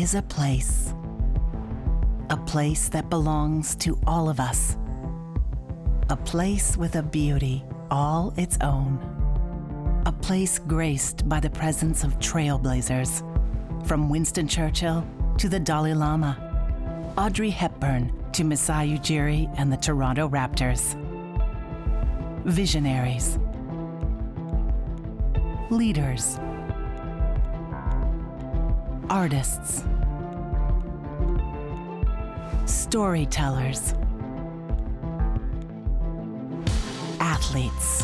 is a place that belongs to all of us, a place with a beauty all its own, a place graced by the presence of trailblazers, from Winston Churchill to the Dalai Lama, Audrey Hepburn to Masai Ujiri and the Toronto Raptors. Visionaries, leaders, artists, storytellers, athletes.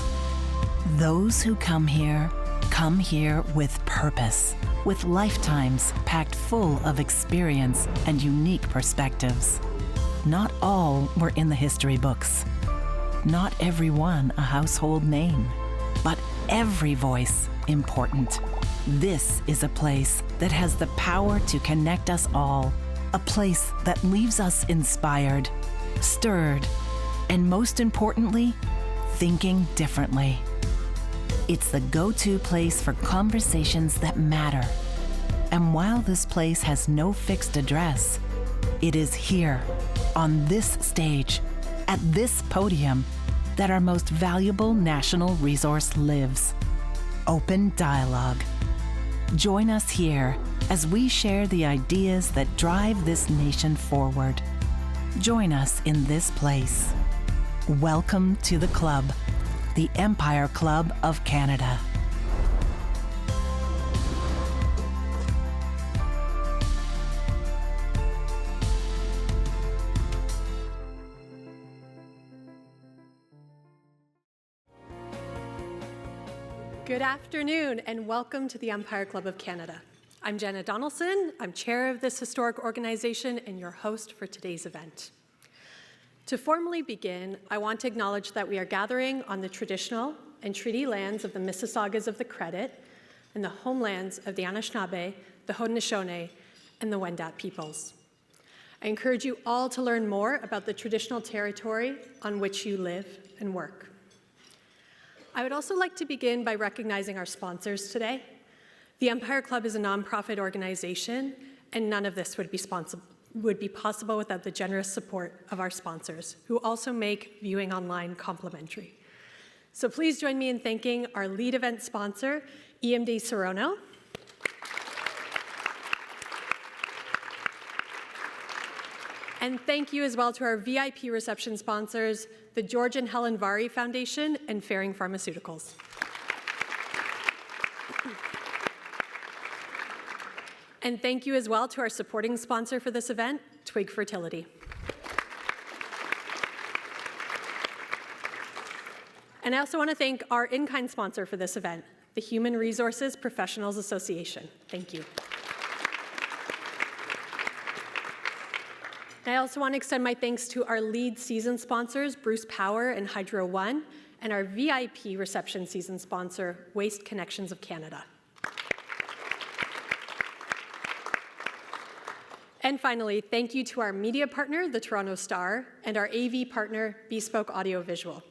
Those who come here with purpose, with lifetimes packed full of experience and unique perspectives. Not all were in the history books. Not everyone a household name, but every voice important. This is a place that has the power to connect us all, a place that leaves us inspired, stirred, and most importantly, thinking differently. It's the go-to place for conversations that matter. And while this place has no fixed address, it is here, on this stage, at this podium, that our most valuable national resource lives: open dialogue. Join us here as we share the ideas that drive this nation forward. Join us in this place. Welcome to the club, the Empire Club of Canada. Good afternoon and welcome to the Empire Club of Canada. I'm Jenna Donaldson. I'm chair of this historic organization and your host for today's event. To formally begin, I want to acknowledge that we are gathering on the traditional and treaty lands of the Mississaugas of the Credit and the homelands of the Anishinaabe, the Haudenosaunee, and the Wendat peoples. I encourage you all to learn more about the traditional territory on which you live and work. I would also like to begin by recognizing our sponsors today. The Empire Club is a nonprofit organization, and none of this would be possible without the generous support of our sponsors, who also make viewing online complimentary. So please join me in thanking our lead event sponsor, EMD Serono, and thank you as well to our VIP reception sponsors, the George and Helen Vary Foundation and Faring Pharmaceuticals. And thank you as well to our supporting sponsor for this event, Twig Fertility. And I also want to thank our in-kind sponsor for this event, the Human Resources Professionals Association. Thank you. I also want to extend my thanks to our lead season sponsors, Bruce Power and Hydro One, and our VIP reception season sponsor, Waste Connections of Canada. And finally, thank you to our media partner, the Toronto Star, and our AV partner, Bespoke Audiovisual.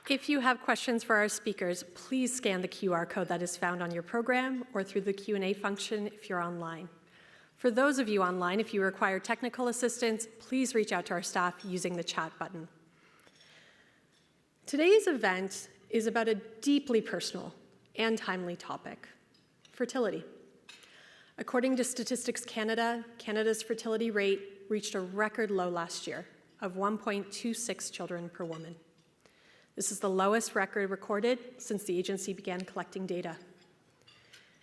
If you have questions for our speakers, please scan the QR code that is found on your program or through the Q&A function if you're online. For those of you online, if you require technical assistance, please reach out to our staff using the chat button. Today's event is about a deeply personal and timely topic: fertility. According to Statistics Canada, Canada's fertility rate reached a record low last year of 1.26 children per woman. This is the lowest record recorded since the agency began collecting data.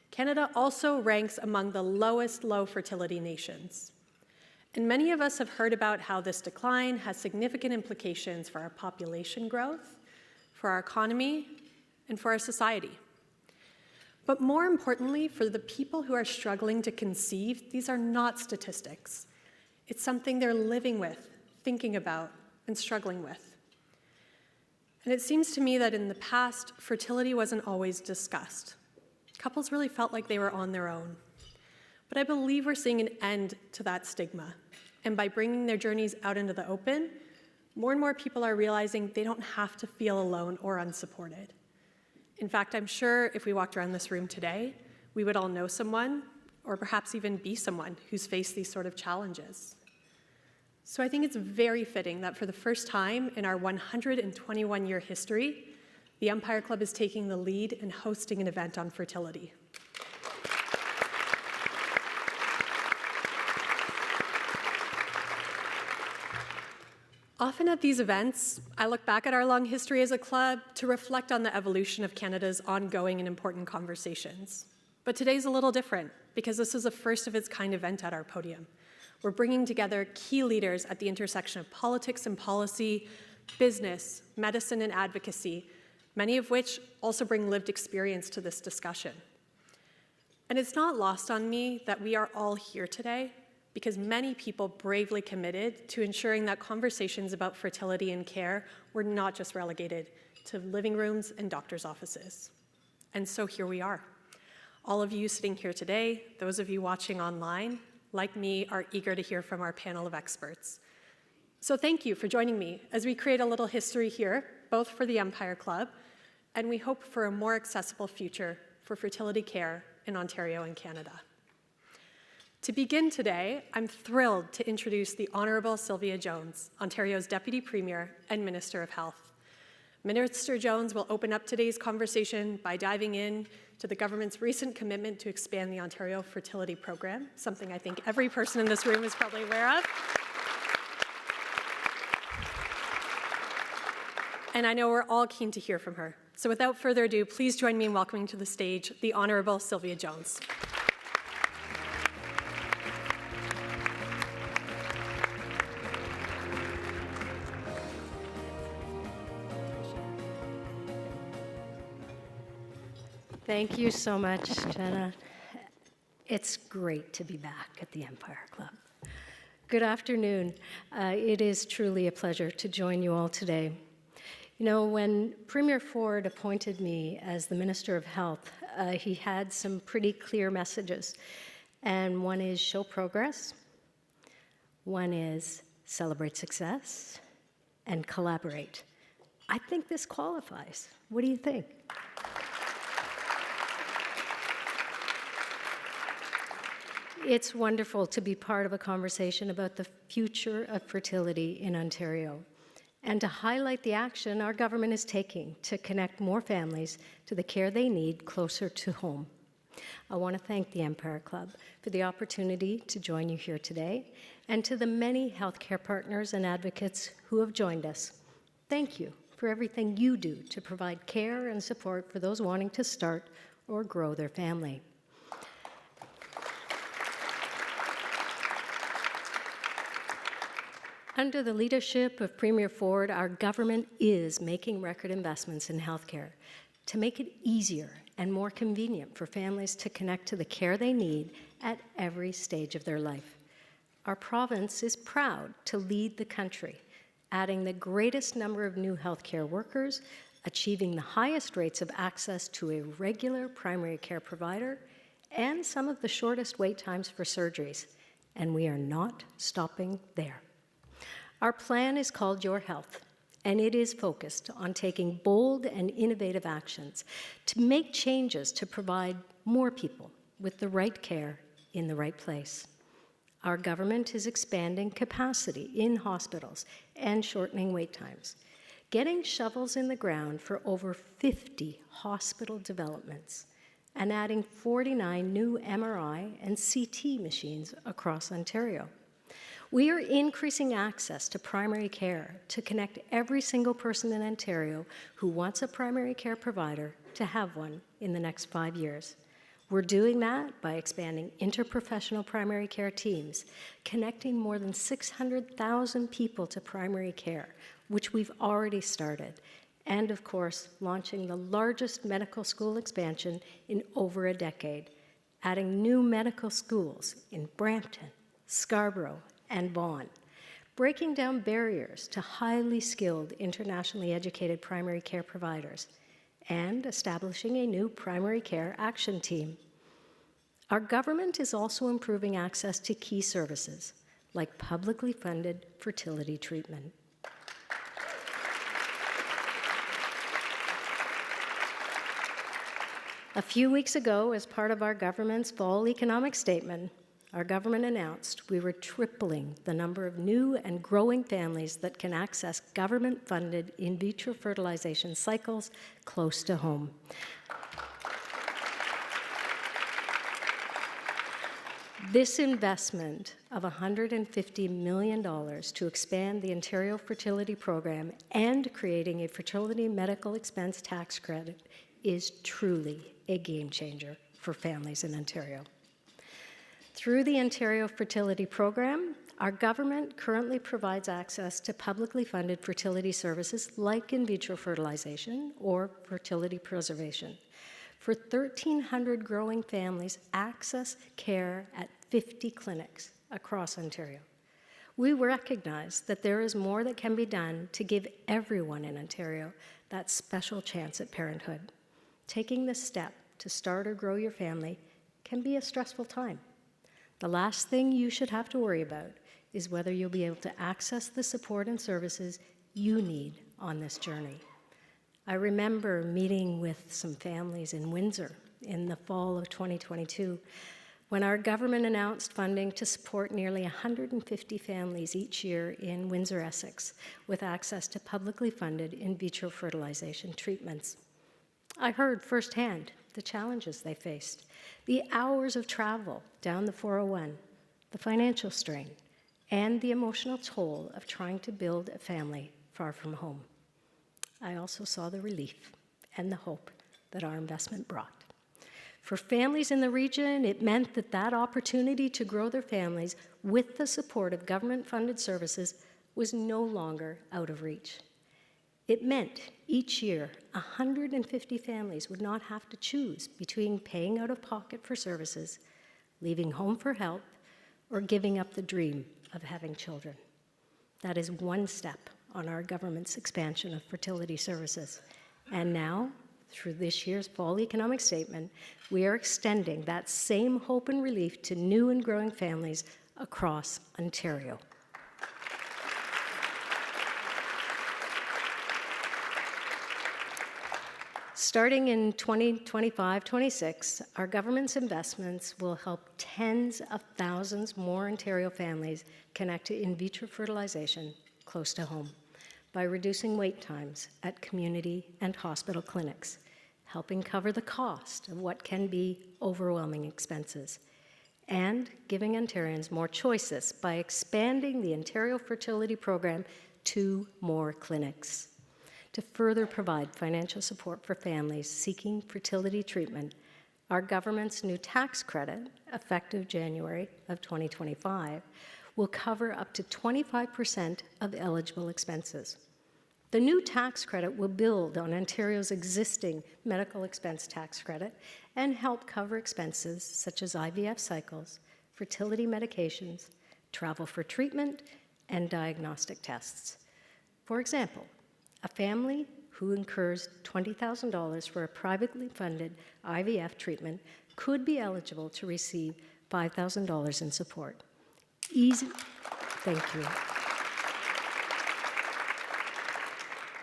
Canada also ranks among the lowest low fertility nations. And many of us have heard about how this decline has significant implications for our population growth, for our economy, and for our society. But more importantly, for the people who are struggling to conceive, these are not statistics. It's something they're living with, thinking about, and struggling with. And it seems to me that in the past, fertility wasn't always discussed. Couples really felt like they were on their own. But I believe we're seeing an end to that stigma. And by bringing their journeys out into the open, more and more people are realizing they don't have to feel alone or unsupported. In fact, I'm sure if we walked around this room today, we would all know someone, or perhaps even be someone who's faced these sort of challenges. So I think it's very fitting that for the first time in our 121-year history, the Empire Club is taking the lead in hosting an event on fertility. Often at these events, I look back at our long history as a club to reflect on the evolution of Canada's ongoing and important conversations. But today's a little different because this is a first of its kind event at our podium. We're bringing together key leaders at the intersection of politics and policy, business, medicine, and advocacy, many of which also bring lived experience to this discussion. And it's not lost on me that we are all here today because many people bravely committed to ensuring that conversations about fertility and care were not just relegated to living rooms and doctors' offices. And so here we are. All of you sitting here today, those of you watching online, like me, are eager to hear from our panel of experts. So thank you for joining me as we create a little history here, both for the Empire Club, and we hope for a more accessible future for fertility care in Ontario and Canada. To begin today, I'm thrilled to introduce the Honourable Sylvia Jones, Ontario's Deputy Premier and Minister of Health. Minister Jones will open up today's conversation by diving in to the government's recent commitment to expand the Ontario Fertility Program, something I think every person in this room is probably aware of. And I know we're all keen to hear from her. So without further ado, please join me in welcoming to the stage the Honourable Sylvia Jones. Thank you so much, Jenna. It's great to be back at the Empire Club. Good afternoon. It is truly a pleasure to join you all today. You know, when Premier Ford appointed me as the Minister of Health, he had some pretty clear messages. And one is show progress, one is celebrate success, and collaborate. I think this qualifies. What do you think? It's wonderful to be part of a conversation about the future of fertility in Ontario and to highlight the action our government is taking to connect more families to the care they need closer to home. I want to thank the Empire Club for the opportunity to join you here today and to the many healthcare partners and advocates who have joined us. Thank you for everything you do to provide care and support for those wanting to start or grow their family. Under the leadership of Premier Ford, our government is making record investments in healthcare to make it easier and more convenient for families to connect to the care they need at every stage of their life. Our province is proud to lead the country, adding the greatest number of new healthcare workers, achieving the highest rates of access to a regular primary care provider, and some of the shortest wait times for surgeries. And we are not stopping there. Our plan is called Your Health, and it is focused on taking bold and innovative actions to make changes to provide more people with the right care in the right place. Our government is expanding capacity in hospitals and shortening wait times, getting shovels in the ground for over 50 hospital developments, and adding 49 new MRI and CT machines across Ontario. We are increasing access to primary care to connect every single person in Ontario who wants a primary care provider to have one in the next 5 years. We're doing that by expanding interprofessional primary care teams, connecting more than 600,000 people to primary care, which we've already started, and of course, launching the largest medical school expansion in over a decade, adding new medical schools in Brampton, Scarborough, and Vaughan, breaking down barriers to highly skilled, internationally educated primary care providers, and establishing a new primary care action team. Our government is also improving access to key services, like publicly funded fertility treatment. A few weeks ago, as part of our government's fall economic statement, our government announced we were tripling the number of new and growing families that can access government-funded in vitro fertilization cycles close to home. This investment of $150 million to expand the Ontario Fertility Program and creating a fertility medical expense tax credit is truly a game changer for families in Ontario. Through the Ontario Fertility Program, our government currently provides access to publicly funded fertility services like in vitro fertilization or fertility preservation. For 1,300 growing families, access care at 50 clinics across Ontario. We recognize that there is more that can be done to give everyone in Ontario that special chance at parenthood. Taking the step to start or grow your family can be a stressful time. The last thing you should have to worry about is whether you'll be able to access the support and services you need on this journey. I remember meeting with some families in Windsor in the fall of 2022 when our government announced funding to support nearly 150 families each year in Windsor, Essex, with access to publicly funded in vitro fertilization treatments. I heard firsthand the challenges they faced, the hours of travel down the 401, the financial strain, and the emotional toll of trying to build a family far from home. I also saw the relief and the hope that our investment brought. For families in the region, it meant that that opportunity to grow their families with the support of government-funded services was no longer out of reach. It meant each year 150 families would not have to choose between paying out of pocket for services, leaving home for help, or giving up the dream of having children. That is one step on our government's expansion of fertility services. And now, through this year's fall economic statement, we are extending that same hope and relief to new and growing families across Ontario. Starting in 2025-26, our government's investments will help tens of thousands more Ontario families connect to in vitro fertilization close to home by reducing wait times at community and hospital clinics, helping cover the cost of what can be overwhelming expenses, and giving Ontarians more choices by expanding the Ontario Fertility Program to more clinics. To further provide financial support for families seeking fertility treatment, our government's new tax credit, effective January of 2025, will cover up to 25% of eligible expenses. The new tax credit will build on Ontario's existing medical expense tax credit and help cover expenses such as IVF cycles, fertility medications, travel for treatment, and diagnostic tests. For example, a family who incurs $20,000 for a privately funded IVF treatment could be eligible to receive $5,000 in support. Thank you.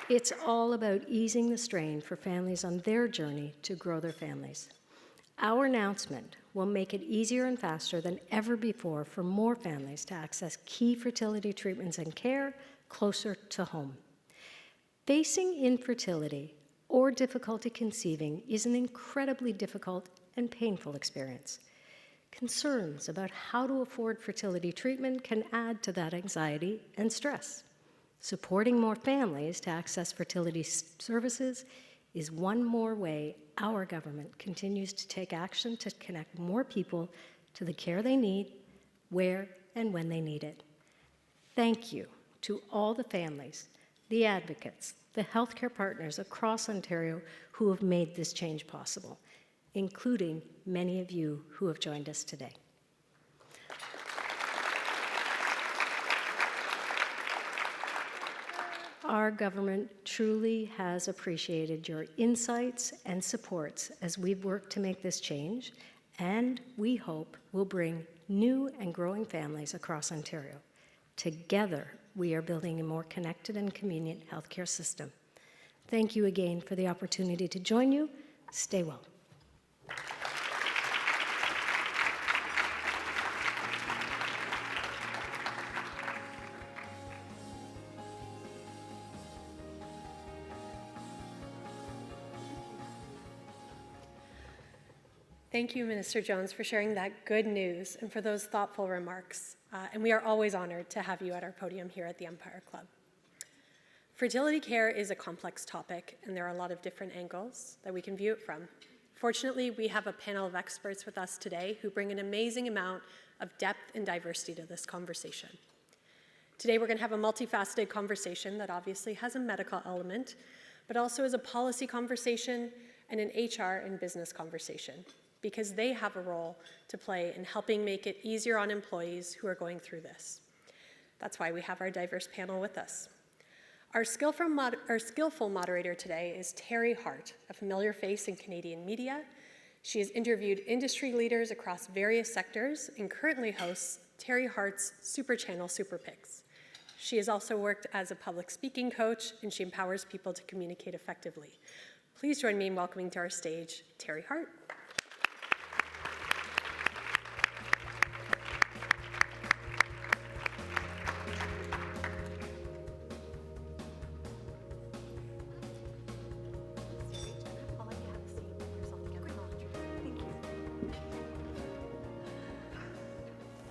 It's all about easing the strain for families on their journey to grow their families. Our announcement will make it easier and faster than ever before for more families to access key fertility treatments and care closer to home. Facing infertility or difficulty conceiving is an incredibly difficult and painful experience. Concerns about how to afford fertility treatment can add to that anxiety and stress. Supporting more families to access fertility services is one more way our government continues to take action to connect more people to the care they need, where and when they need it. Thank you to all the families, the advocates, the healthcare partners across Ontario who have made this change possible, including many of you who have joined us today. Our government truly has appreciated your insights and supports as we've worked to make this change, and we hope will bring new and growing families across Ontario. Together, we are building a more connected and convenient healthcare system. Thank you again for the opportunity to join you. Stay well. Thank you, Minister Jones, for sharing that good news and for those thoughtful remarks. And we are always honored to have you at our podium here at the Empire Club. Fertility care is a complex topic, and there are a lot of different angles that we can view it from. Fortunately, we have a panel of experts with us today who bring an amazing amount of depth and diversity to this conversation. Today, we're going to have a multifaceted conversation that obviously has a medical element, but also is a policy conversation and an HR and business conversation, because they have a role to play in helping make it easier on employees who are going through this. That's why we have our diverse panel with us. Our skillful moderator today is Teri Hart, a familiar face in Canadian media. She has interviewed industry leaders across various sectors and currently hosts Teri Hart's Super Channel Super Picks. She has also worked as a public speaking coach, and she empowers people to communicate effectively. Please join me in welcoming to our stage, Teri Hart.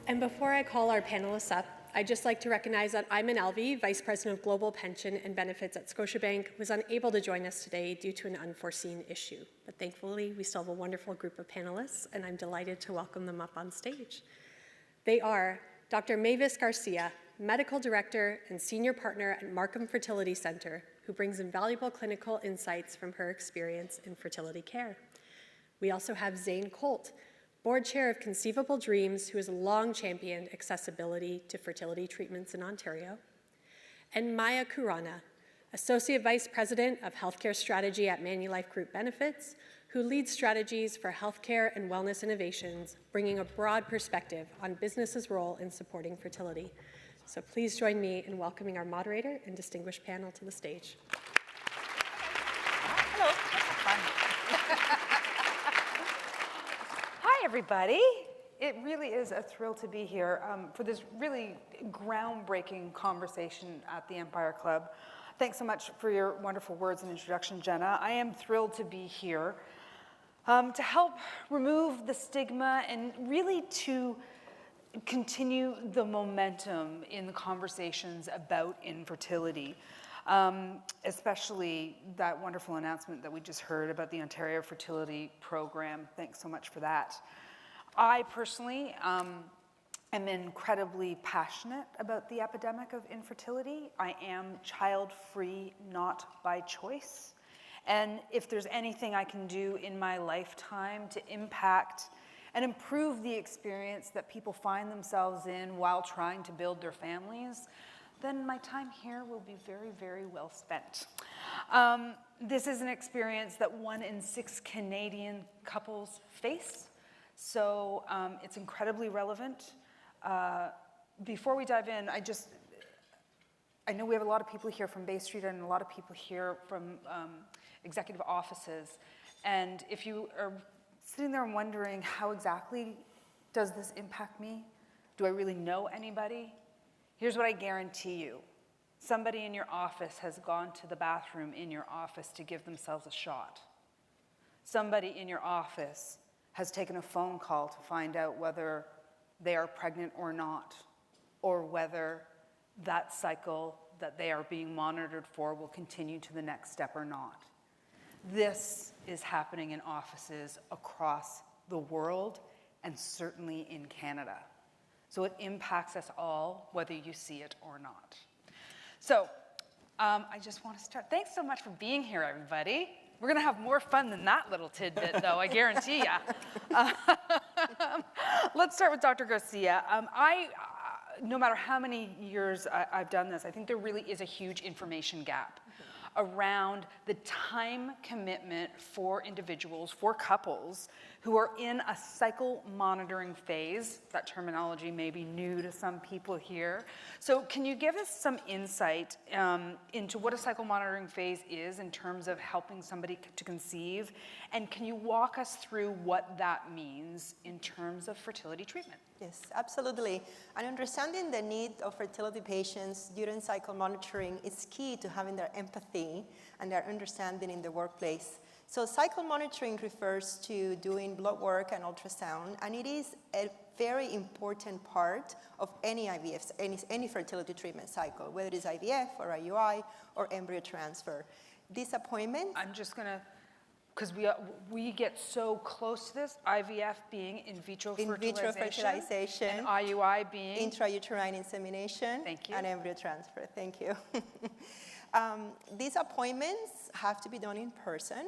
And before I call our panelists up, I'd just like to recognize that I'm Elvie, Vice President of Global Pension and Benefits at Scotiabank, was unable to join us today due to an unforeseen issue. But thankfully, we still have a wonderful group of panelists, and I'm delighted to welcome them up on stage. They are Dr. Meivys Garcia, Medical Director and Senior Partner at Markham Fertility Center, who brings invaluable clinical insights from her experience in fertility care. We also have Zane Colt, Board Chair of Conceivable Dreams, who has long championed accessibility to fertility treatments in Ontario, and Khurana, Associate Vice President of Healthcare Strategy at Manulife Group Benefits, who leads strategies for healthcare and wellness innovations, bringing a broad perspective on business's role in supporting fertility. So please join me in welcoming our moderator and distinguished panel to the stage. Hello. Hi, everybody. It really is a thrill to be here for this really groundbreaking conversation at the Empire Club. Thanks so much for your wonderful words and introduction, Jenna. I am thrilled to be here to help remove the stigma and really to continue the momentum in the conversations about infertility, especially that wonderful announcement that we just heard about the Ontario Fertility Program. Thanks so much for that. I personally am incredibly passionate about the epidemic of infertility. I am child-free, not by choice. And if there's anything I can do in my lifetime to impact and improve the experience that people find themselves in while trying to build their families, then my time here will be very, very well spent. This is an experience that 1 in 6 Canadian couples face, so it's incredibly relevant. Before we dive in, I know we have a lot of people here from Bay Street and a lot of people here from executive offices, and if you are sitting there and wondering how exactly does this impact me? Do I really know anybody? Here's what I guarantee you. Somebody in your office has gone to the bathroom in your office to give themselves a shot. Somebody in your office has taken a phone call to find out whether they are pregnant or not, or whether that cycle that they are being monitored for will continue to the next step or not. This is happening in offices across the world and certainly in Canada. So it impacts us all, whether you see it or not. So I just want to start. Thanks so much for being here, everybody. We're going to have more fun than that little tidbit, though, I guarantee you. Let's start with Dr. Garcia. No matter how many years I've done this, I think there really is a huge information gap around the time commitment for individuals, for couples who are in a cycle monitoring phase. That terminology may be new to some people here. So can you give us some insight into what a cycle monitoring phase is in terms of helping somebody to conceive? And can you walk us through what that means in terms of fertility treatment? Yes, absolutely. And understanding the need of fertility patients during cycle monitoring is key to having their empathy and their understanding in the workplace. So cycle monitoring refers to doing blood work and ultrasound, and it is a very important part of any IVF, any fertility treatment cycle, whether it is IVF or IUI or embryo transfer. These appointments... I'm just gonna, because we get so close to this, IVF being in vitro fertilization, and IUI being... intrauterine insemination. Thank you. And embryo transfer. Thank you. These appointments have to be done in person.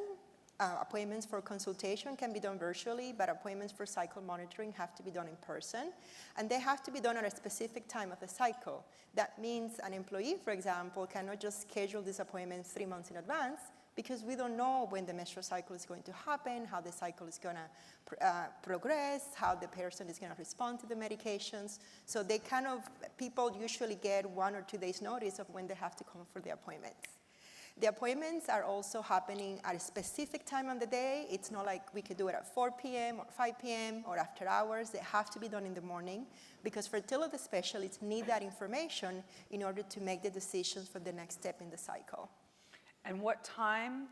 Appointments for consultation can be done virtually, but appointments for cycle monitoring have to be done in person. And they have to be done at a specific time of the cycle. That means an employee, for example, cannot just schedule these appointments 3 months in advance, because we don't know when the menstrual cycle is going to happen, how the cycle is going to progress, how the person is going to respond to the medications. So they people usually get 1 or 2 days notice of when they have to come for the appointments. The appointments are also happening at a specific time of the day. It's not like we could do it at 4 p.m. or 5 p.m. or after hours. They have to be done in the morning, because fertility specialists need that information in order to make the decisions for the next step in the cycle. And what time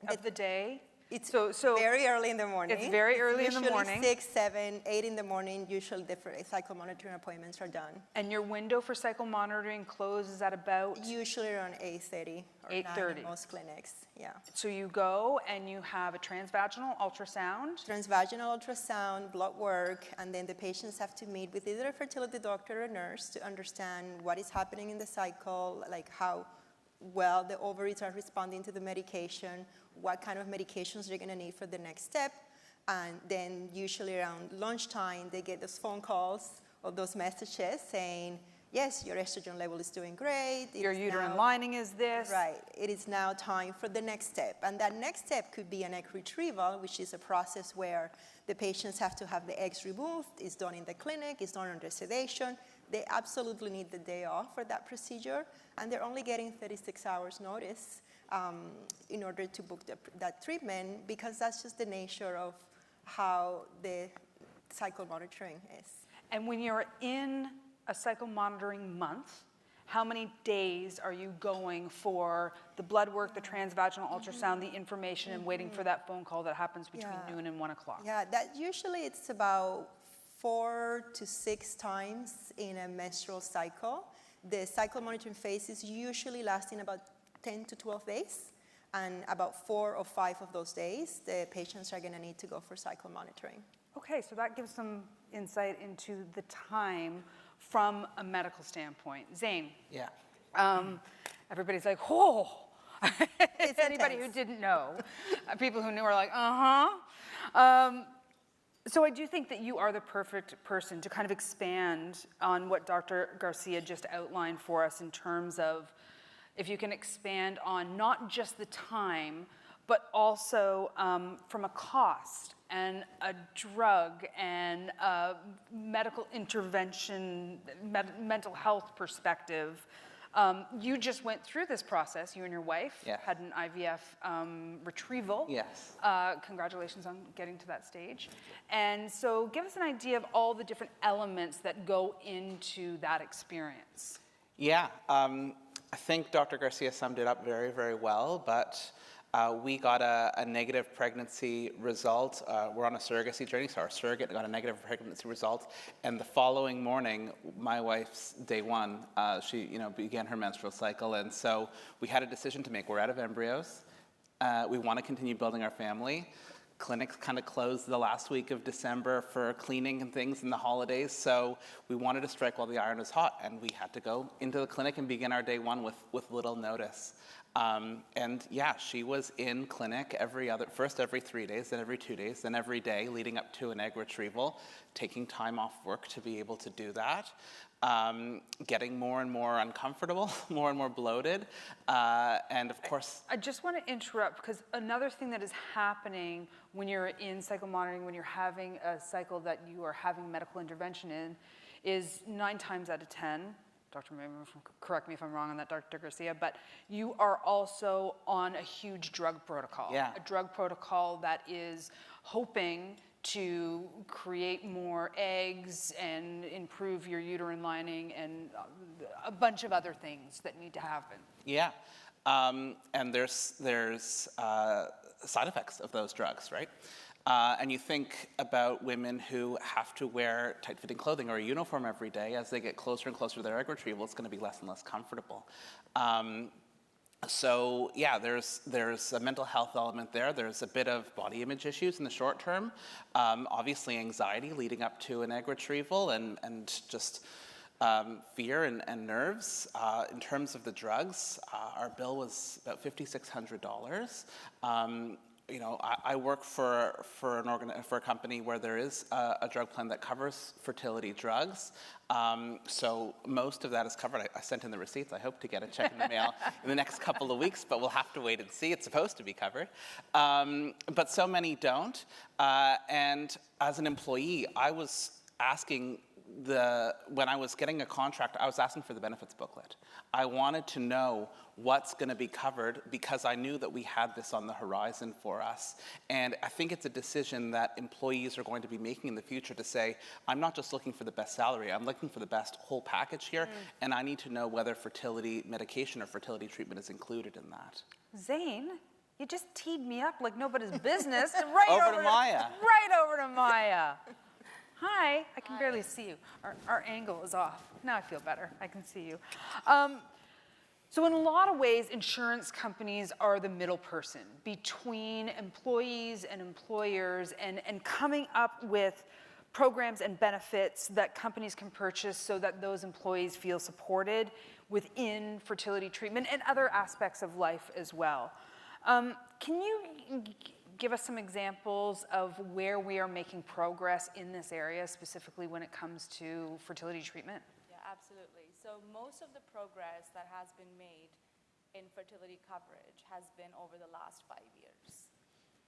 of the day? It's very early in the morning. It's very early in the morning. Usually 6, 7, 8 in the morning, usually the cycle monitoring appointments are done. And your window for cycle monitoring closes at about? Usually around 8:30 or 9 in most clinics, yeah. So you go and you have a transvaginal ultrasound. Transvaginal ultrasound, blood work, and then the patients have to meet with either a fertility doctor or a nurse to understand what is happening in the cycle, like how well the ovaries are responding to the medication, what kind of medications they're going to need for the next step. And then usually around lunchtime, they get those phone calls or those messages saying, yes, your estrogen level is doing great. Your uterine lining is this. Right. It is now time for the next step. And that next step could be an egg retrieval, which is a process where the patients have to have the eggs removed. It's done in the clinic. It's done under sedation. They absolutely need the day off for that procedure, and they're only getting 36 hours notice in order to book that treatment, because that's just the nature of how the cycle monitoring is. And when you're in a cycle monitoring month, how many days are you going for the blood work, the transvaginal ultrasound, the information, and waiting for that phone call that happens between noon and 1 o'clock? Yeah, that usually it's about 4 to 6 times in a menstrual cycle. The cycle monitoring phase is usually lasting about 10 to 12 days, and about 4 or 5 of those days, the patients are going to need to go for cycle monitoring. Okay, so that gives some insight into the time from a medical standpoint. Zane? Yeah. Everybody's like, oh! It's anybody intense. who didn't know. People who knew are like, uh-huh. So I do think that you are the perfect person to kind of expand on what Dr. Garcia just outlined for us, in terms of if you can expand on not just the time, but also from a cost and a drug and a medical intervention, mental health perspective. You just went through this process. You and your wife had an IVF retrieval. Yes. Congratulations on getting to that stage. And so give us an idea of all the different elements that go into that experience. Yeah, I think Dr. Garcia summed it up very, very well, but we got a negative pregnancy result. We're on a surrogacy journey, so our surrogate got a negative pregnancy result. And the following morning, my wife's day 1, she began her menstrual cycle. And so we had a decision to make. We're out of embryos. We want to continue building our family. Clinics kind of closed the last week of December for cleaning and things in the holidays, so we wanted to strike while the iron was hot, and we had to go into the clinic and begin our day 1 with little notice. And yeah, she was in clinic first every 3 days, then every 2 days, then every day leading up to an egg retrieval, taking time off work to be able to do that, getting more and more uncomfortable, more and more bloated, and of course... I just want to interrupt, because another thing that is happening when you're in cycle monitoring, when you're having a cycle that you are having medical intervention in, is 9 times out of 10, Dr. Meivys, correct me if I'm wrong on that, Dr. Garcia, but you are also on a huge drug protocol. Yeah. A drug protocol that is hoping to create more eggs and improve your uterine lining and a bunch of other things that need to happen. Yeah. And there's side effects of those drugs, right? And you think about women who have to wear tight-fitting clothing or a uniform every day. As they get closer and closer to their egg retrieval, it's going to be less and less comfortable. So yeah, there's a mental health element there. There's a bit of body image issues in the short term. Obviously anxiety leading up to an egg retrieval and just fear and nerves. In terms of the drugs, our bill was about $5,600. You know, I work for a company where there is a drug plan that covers fertility drugs. So most of that is covered. I sent in the receipts. I hope to get a check in the mail in the next couple of weeks, but we'll have to wait and see. It's supposed to be covered. But so many don't. And as an employee, I was asking when I was getting a contract, I was asking for the benefits booklet. I wanted to know what's going to be covered because I knew that we had this on the horizon for us. And I think it's a decision that employees are going to be making in the future to say, I'm not just looking for the best salary, I'm looking for the best whole package here, and I need to know whether fertility medication or fertility treatment is included in that. Zane, you just teed me up like nobody's business. Right over to Maya. Right over to Maya. Hi, I can barely see you. Our angle is off. Now I feel better. I can see you. So in a lot of ways, insurance companies are the middle person between employees and employers and coming up with programs and benefits that companies can purchase so that those employees feel supported within fertility treatment and other aspects of life as well. Can you give us some examples of where we are making progress in this area, specifically when it comes to fertility treatment? Yeah, absolutely. So most of the progress that has been made in fertility coverage has been over the last 5 years.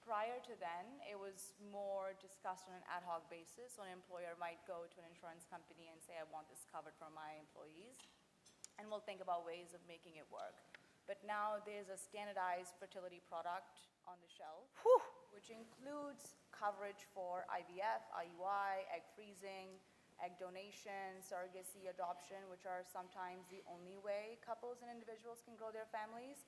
Prior to then, it was more discussed on an ad hoc basis. So an employer might go to an insurance company and say, I want this covered for my employees, and we'll think about ways of making it work. But now there's a standardized fertility product on the shelf, which includes coverage for IVF, IUI, egg freezing, egg donation, surrogacy, adoption, which are sometimes the only way couples and individuals can grow their families.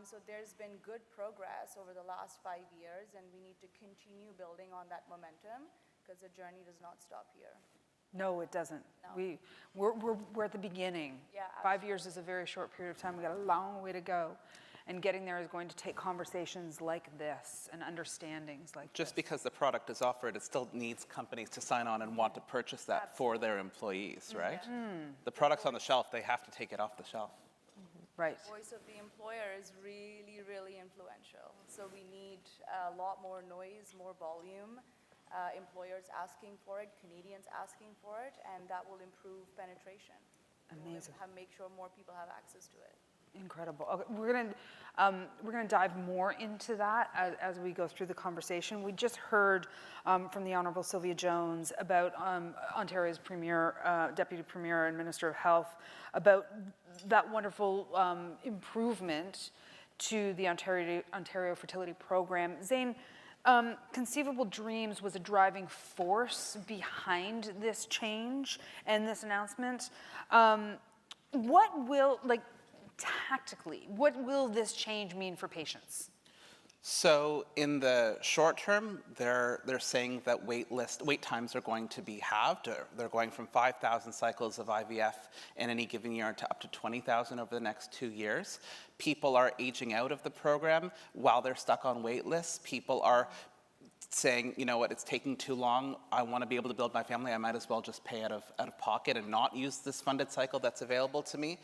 So there's been good progress over the last 5 years, and we need to continue building on that momentum because the journey does not stop here. No, it doesn't. No. We're at the beginning. Yeah, 5 years is a very short period of time. We've got a long way to go. And getting there is going to take conversations like this and understandings like Just this. because the product is offered, it still needs companies to sign on and want to purchase that for their employees, right? The product's on the shelf, they have to take it off the shelf. Right. The voice of the employer is really, really influential. So we need a lot more noise, more volume, employers asking for it, Canadians asking for it, and that will improve penetration. Amazing. We'll make sure more people have access to it. Incredible. Okay, we're gonna dive more into that as we go through the conversation. We just heard from the Honourable Sylvia Jones about Ontario's Premier, Deputy Premier and Minister of Health about that wonderful improvement to the Ontario Fertility Program. Zane, Conceivable Dreams was a driving force behind this change and this announcement. Tactically, what will this change mean for patients? So in the short term, they're saying that wait times are going to be halved. They're going from 5,000 cycles of IVF in any given year to up to 20,000 over the next 2 years. People are aging out of the program while they're stuck on wait lists. People are saying, you know what, it's taking too long. I want to be able to build my family. I might as well just pay out of pocket and not use this funded cycle that's available to me.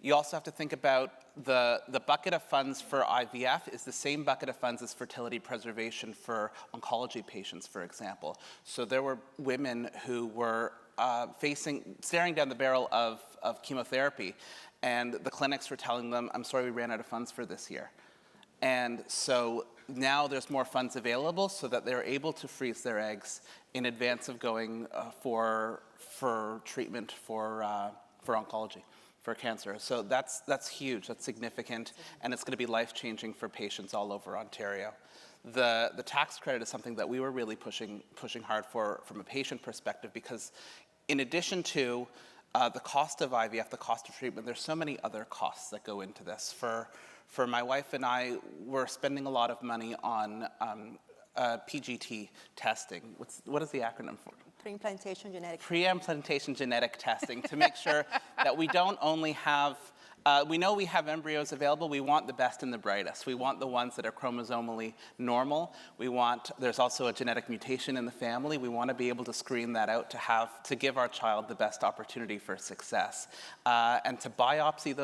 You also have to think about the bucket of funds for IVF is the same bucket of funds as fertility preservation for oncology patients, for example. So there were women who were staring down the barrel of chemotherapy, and the clinics were telling them, I'm sorry, we ran out of funds for this year. And so now there's more funds available so that they're able to freeze their eggs in advance of going for treatment for oncology, for cancer. So that's huge, that's significant, and it's going to be life-changing for patients all over Ontario. The tax credit is something that we were really pushing hard for from a patient perspective, because in addition to the cost of IVF, the cost of treatment, there's so many other costs that go into this. For my wife and I, we're spending a lot of money on PGT testing. What is the acronym for? Pre-implantation genetic. Pre-implantation genetic testing to make sure that we don't only have, we know we have embryos available, we want the best and the brightest. We want the ones that are chromosomally normal. There's also a genetic mutation in the family. We want to be able to screen that out to give our child the best opportunity for success. And to biopsy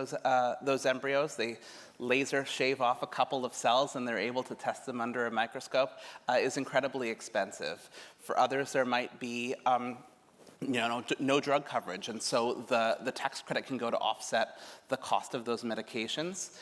those embryos, they laser shave off a couple of cells and they're able to test them under a microscope, is incredibly expensive. For others, there might be no drug coverage, and so the tax credit can go to offset the cost of those medications.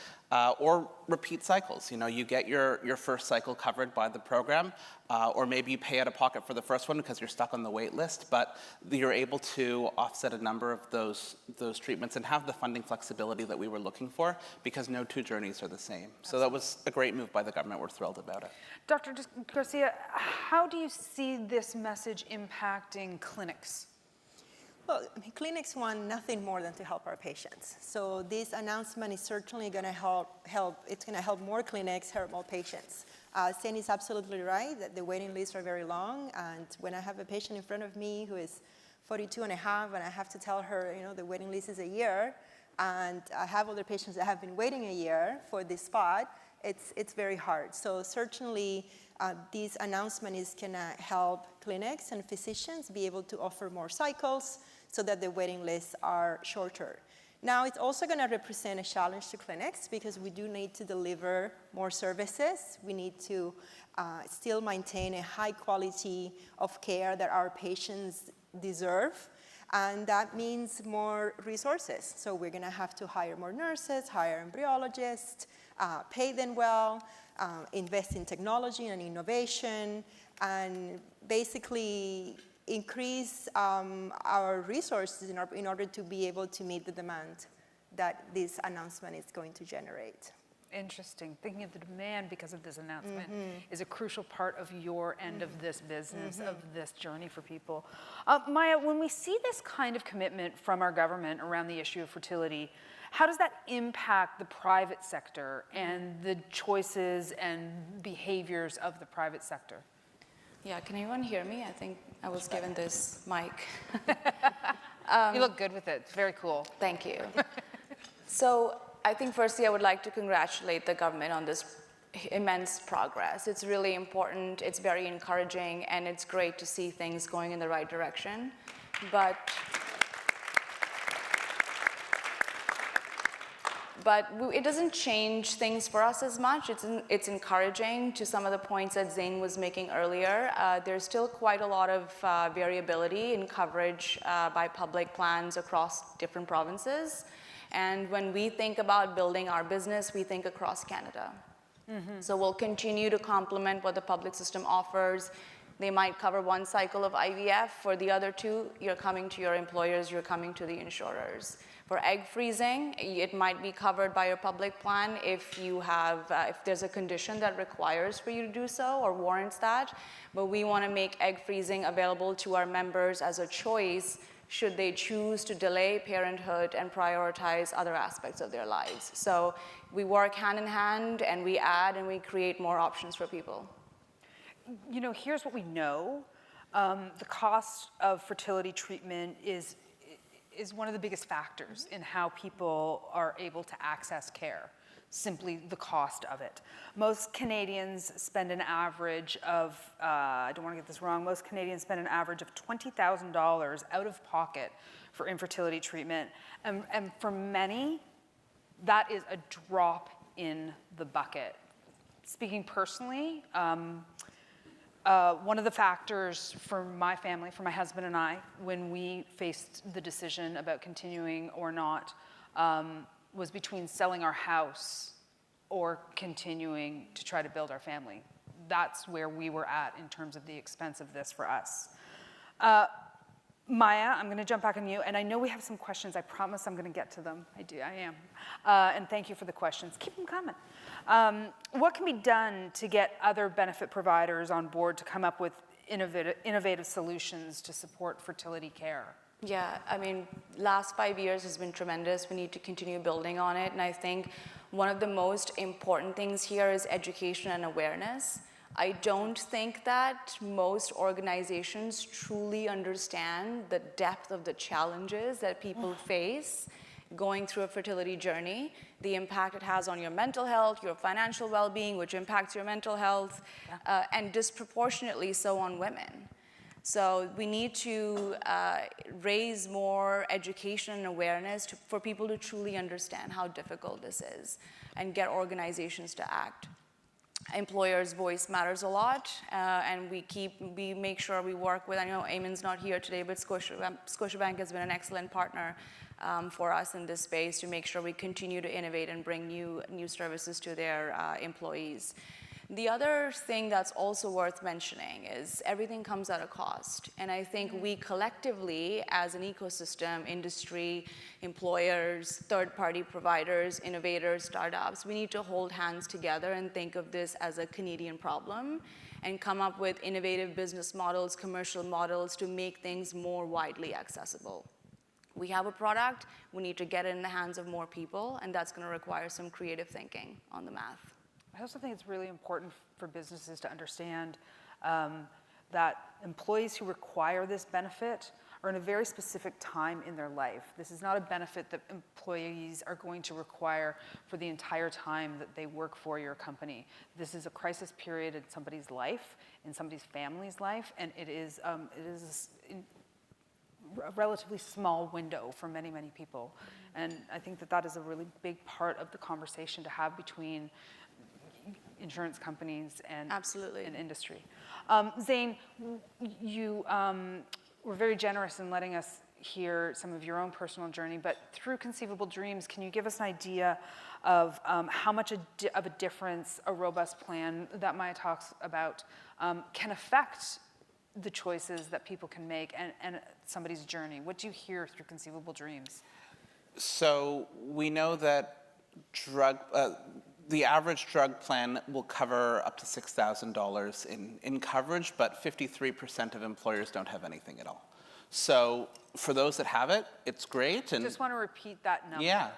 Or repeat cycles. You get your first cycle covered by the program, or maybe you pay out of pocket for the first one because you're stuck on the wait list, but you're able to offset a number of those treatments and have the funding flexibility that we were looking for, because no two journeys are the same. So that was a great move by the government. We're thrilled about it. Dr. Garcia, how do you see this message impacting clinics? Well, clinics want nothing more than to help our patients. So this announcement is certainly going to help. It's going to help more clinics, help more patients. Zane is absolutely right that the waiting lists are very long. And when I have a patient in front of me who is 42 and a half, and I have to tell her, the waiting list is a year, and I have other patients that have been waiting a year for this spot, it's very hard. So certainly, this announcement is going to help clinics and physicians be able to offer more cycles, so that the waiting lists are shorter. Now, it's also going to represent a challenge to clinics because we do need to deliver more services. We need to still maintain a high quality of care that our patients deserve, and that means more resources. So we're going to have to hire more nurses, hire embryologists, pay them well, invest in technology and innovation, and basically increase our resources in order to be able to meet the demand that this announcement is going to generate. Interesting. Thinking of the demand because of this announcement is a crucial part of your end of this business, of this journey for people. Maya, when we see this kind of commitment from our government around the issue of fertility, how does that impact the private sector and the choices and behaviors of the private sector? Yeah, can anyone hear me? I think I was given this mic. You look good with it. It's very cool. Thank you. So I think firstly, I would like to congratulate the government on this immense progress. It's really important, it's very encouraging, and it's great to see things going in the right direction. But it doesn't change things for us as much. It's encouraging to some of the points that Zane was making earlier. There's still quite a lot of variability in coverage by public plans across different provinces. And when we think about building our business, we think across Canada. So we'll continue to complement what the public system offers. They might cover one cycle of IVF. For the other two, you're coming to your employers, you're coming to the insurers. For egg freezing, it might be covered by your public plan if there's a condition that requires for you to do so or warrants that. But we want to make egg freezing available to our members as a choice should they choose to delay parenthood and prioritize other aspects of their lives. So we work hand in hand, and we add and we create more options for people. Here's what we know. The cost of fertility treatment is one of the biggest factors in how people are able to access care, simply the cost of it. Most Canadians spend an average of, I don't want to get this wrong, most Canadians spend an average of $20,000 out of pocket for infertility treatment. And for many, that is a drop in the bucket. Speaking personally, one of the factors for my family, for my husband and I, when we faced the decision about continuing or not, was between selling our house or continuing to try to build our family. That's where we were at in terms of the expense of this for us. Maya, I'm going to jump back on you, and I know we have some questions. I promise I'm going to get to them. I am. And thank you for the questions. Keep them coming. What can be done to get other benefit providers on board to come up with innovative solutions to support fertility care? Yeah, I mean, last 5 years has been tremendous. We need to continue building on it. And I think one of the most important things here is education and awareness. I don't think that most organizations truly understand the depth of the challenges that people face going through a fertility journey, the impact it has on your mental health, your financial well-being, which impacts your mental health, and disproportionately so on women. So we need to raise more education and awareness for people to truly understand how difficult this is and get organizations to act. Employers' voice matters a lot, and we make sure we work with, I know Eamon's not here today, but Scotiabank has been an excellent partner for us in this space to make sure we continue to innovate and bring new services to their employees. The other thing that's also worth mentioning is everything comes at a cost. And I think we collectively, as an ecosystem, industry, employers, third-party providers, innovators, startups, we need to hold hands together and think of this as a Canadian problem and come up with innovative business models, commercial models to make things more widely accessible. We have a product, we need to get it in the hands of more people, and that's going to require some creative thinking on the math. I also think it's really important for businesses to understand that employees who require this benefit are in a very specific time in their life. This is not a benefit that employees are going to require for the entire time that they work for your company. This is a crisis period in somebody's life, in somebody's family's life, and it is a relatively small window for many, many people. And I think that is a really big part of the conversation to have between insurance companies and Absolutely. And industry. Zane, you were very generous in letting us hear some of your own personal journey, but through Conceivable Dreams, can you give us an idea of how much of a difference a robust plan that Maya talks about can affect the choices that people can make and somebody's journey? What do you hear through Conceivable Dreams? So we know that the average drug plan will cover up to $6,000 in coverage, but 53% of employers don't have anything at all. So for those that have it, it's great. And just want to repeat that number. Yeah,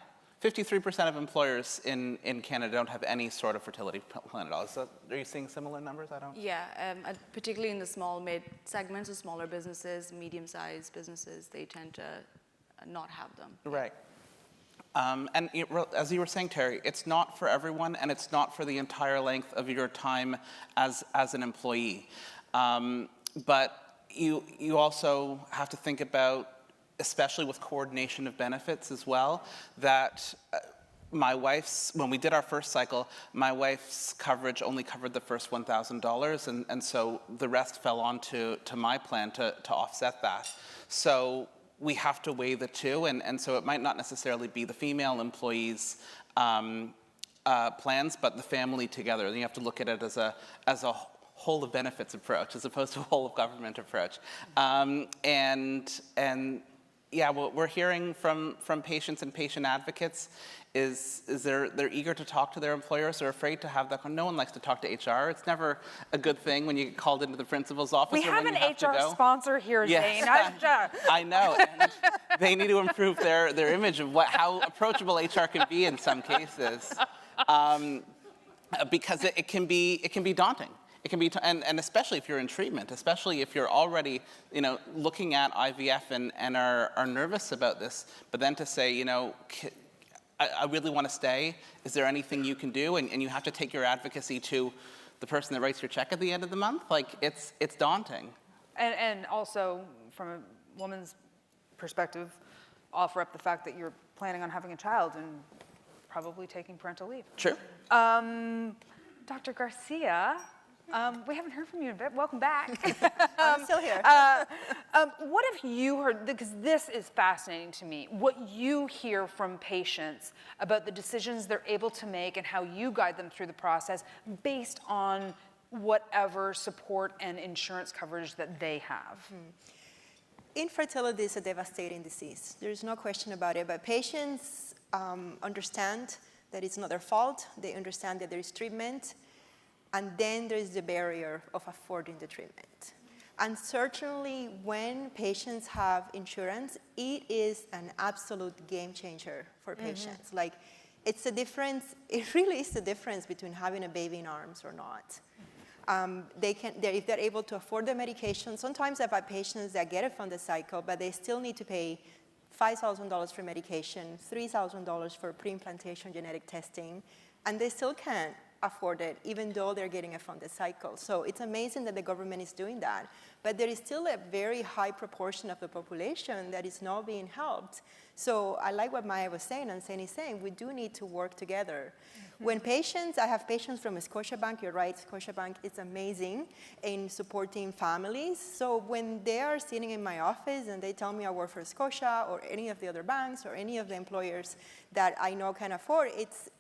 53% of employers in Canada don't have any sort of fertility plan at all. Are you seeing similar numbers? Yeah, particularly in the small, mid segments of smaller businesses, medium-sized businesses, they tend to not have them. Right. And as you were saying, Teri, it's not for everyone, and it's not for the entire length of your time as an employee. But you also have to think about, especially with coordination of benefits as well, that when we did our first cycle, my wife's coverage only covered the first $1,000, and so the rest fell onto my plan to offset that. So we have to weigh the two, and so it might not necessarily be the female employees' plans, but the family together. And you have to look at it as a whole of benefits approach as opposed to a whole of government approach. Yeah, what we're hearing from patients and patient advocates is they're eager to talk to their employers. They're afraid to have that. No one likes to talk to HR. It's never a good thing when you get called into the principal's office. We have an HR sponsor here, Zane. I know. And they need to improve their image of how approachable HR can be in some cases, because it can be daunting. It can be, and especially if you're in treatment, especially if you're already, looking at IVF and are nervous about this, but then to say, I really want to stay. Is there anything you can do? And you have to take your advocacy to the person that writes your check at the end of the month. It's daunting. And also, from a woman's perspective, offer up the fact that you're planning on having a child and probably taking parental leave. Sure. Dr. Garcia. We haven't heard from you in a bit. Welcome back. I'm still here. What have you heard, because this is fascinating to me, what you hear from patients about the decisions they're able to make and how you guide them through the process based on whatever support and insurance coverage that they have? Infertility is a devastating disease. There's no question about it, but patients understand that it's not their fault. They understand that there is treatment. And then there is the barrier of affording the treatment. And certainly when patients have insurance, it is an absolute game changer for patients. Like, it's a difference, it really is the difference between having a baby in arms or not. If they're able to afford the medication, sometimes I've had patients that get a funded cycle, but they still need to pay $5,000 for medication, $3,000 for pre-implantation genetic testing, and they still can't afford it, even though they're getting a funded cycle. So it's amazing that the government is doing that. But there is still a very high proportion of the population that is not being helped. So I like what Maya was saying, and Zane is saying, we do need to work together. When patients, I have patients from Scotiabank, you're right, Scotiabank is amazing in supporting families. So when they are sitting in my office and they tell me I work for Scotia or any of the other banks or any of the employers that I know can afford,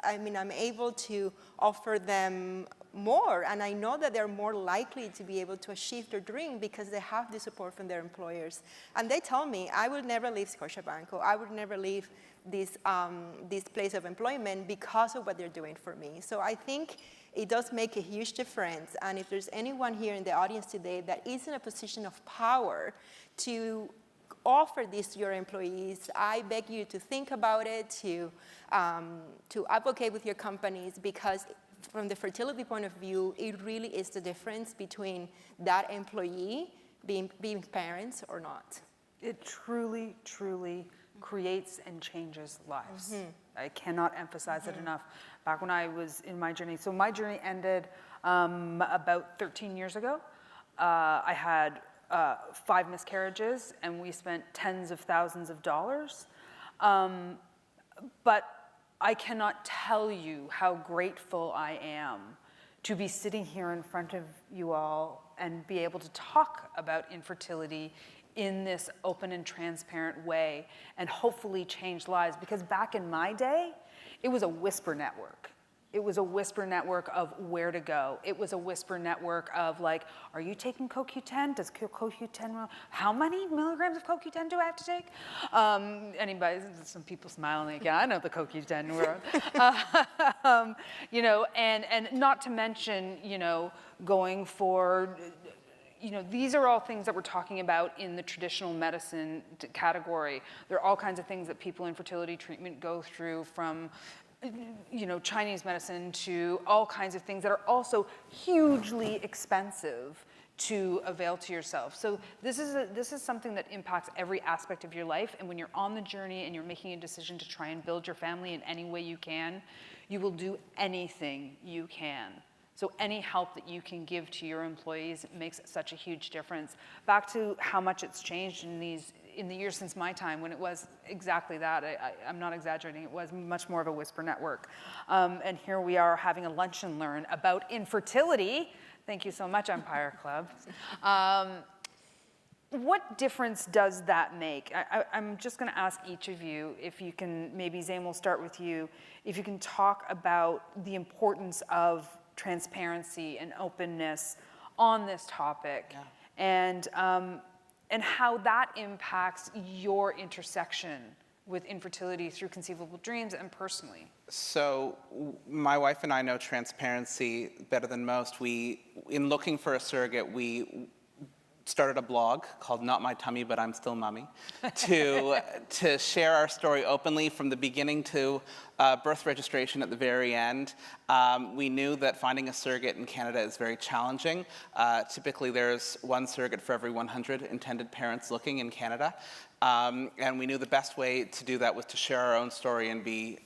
I'm able to offer them more, and I know that they're more likely to be able to achieve their dream because they have the support from their employers. And they tell me, I would never leave Scotiabank, or I would never leave this place of employment because of what they're doing for me. So I think it does make a huge difference. And if there's anyone here in the audience today that is in a position of power to offer this to your employees, I beg you to think about it, to advocate with your companies, because from the fertility point of view, it really is the difference between that employee being parents or not. It truly, truly creates and changes lives. I cannot emphasize it enough. Back when I was in my journey, so my journey ended about 13 years ago. I had 5 miscarriages, and we spent tens of thousands of dollars. But I cannot tell you how grateful I am to be sitting here in front of you all and be able to talk about infertility in this open and transparent way and hopefully change lives. Because back in my day, it was a whisper network. It was a whisper network of where to go. It was a whisper network of like, are you taking CoQ10? Does CoQ10, how many milligrams of CoQ10 do I have to take? Anybody, some people smiling, like, yeah, I know the CoQ10 world. And not to mention, going for, these are all things that we're talking about in the traditional medicine category. There are all kinds of things that people in fertility treatment go through, from Chinese medicine to all kinds of things that are also hugely expensive to avail to yourself. So this is something that impacts every aspect of your life. And when you're on the journey and you're making a decision to try and build your family in any way you can, you will do anything you can. So any help that you can give to your employees makes such a huge difference. Back to how much it's changed in the years since my time, when it was exactly that. I'm not exaggerating. It was much more of a whisper network. And here we are having a lunch and learn about infertility. Thank you so much, Empire Club. What difference does that make? I'm just going to ask each of you, if you can, maybe Zane, we'll start with you, if you can talk about the importance of transparency and openness on this topic, and how that impacts your intersection with infertility through Conceivable Dreams and personally. So my wife and I know transparency better than most. In looking for a surrogate, we started a blog called Not My Tummy, But I'm Still Mummy, to share our story openly from the beginning to birth registration at the very end. We knew that finding a surrogate in Canada is very challenging. Typically there's one surrogate for every 100 intended parents looking in Canada. And we knew the best way to do that was to share our own story and be